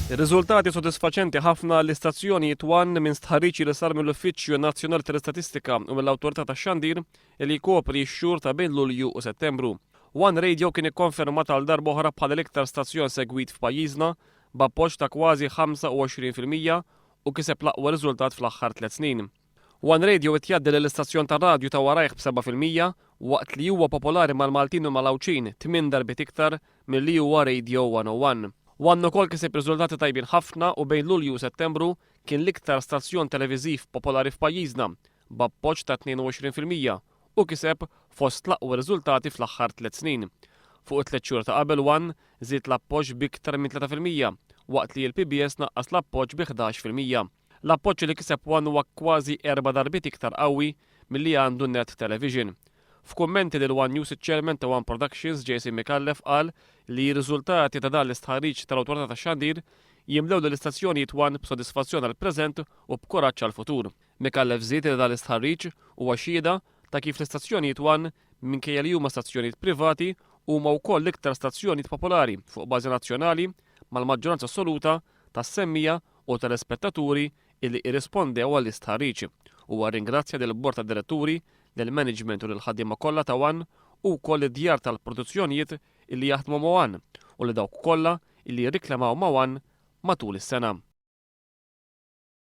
Ir-riżultati sodisfaċenti ħafna l-istazzjonijiet minn Stharrig li sar mill-ufficcju nazzjonali tal-istatistika u mill-awtorita tax-xandir li jkopri x-xhur ta' bejn Lulju u Settembru. One Radio kien ikkonferma tal-darba oħra bħala l-iktar stazzjon segwit f'pajjiżna b'appoġġ ta' kważi 25% u kiseb l-aqwa riżultat fl-aħħar 3 snin. One Radio qed jgħaddi l-istazzjon tar-radju ta' warajh b'7% waqt li huwa popolari mal-Maltin u mal-Awċin 8 darbiet iktar milli huwa Radio 101. One ukoll kiseb riżultati tajbin ħafna u bejn Lulju u Settembru kien l-iktar stazzjon televiżiv popolari f'pajjiżna b'appoġġ ta' 22% u kiseb fost l-aqwa riżultati fl-aħħar 3 snin. Fuq it-tliet xhur ta' qabel zied l-appoġġ b'iktar minn 3% waqt li l-PBS naqqas l-appoġġ bi 11%. L-appoġġ li kiseb One huwa kważi 4 darbiet iktar qawwi milli għandu Net Television. F'kummenti lil One News iċ-Chairman ta' One Productions Jason Mikallef qal li r-riżultati ta' dan l-istħarriġ tal-Awtorita tax-Xandir jimlew l-istazzjonijiet One b'sodisfazzjon għall-preżent u b'kuraġġ għall-futur. Mikallef żied li dan l-istħarriġ huwa xhieda ta' kif l-istazzjonijiet One minkejja li huma stazzjonijiet privati huma wkoll l-iktar stazzjonijiet popolari fuq bażi nazzjonali mal-maġġoranza assoluta tas-semmija u tal-ispettaturi illi irrispondew għall-istħarriġ. Huwa ringrazzja lill-bord tad-diretturi, lill-management u lill-ħaddiema kollha ta' One u wkoll id-djar tal-produzzjonijiet illi jaħdmu ma' One u li dawk kollha illi jirriklamaw ma' One matul is-sena.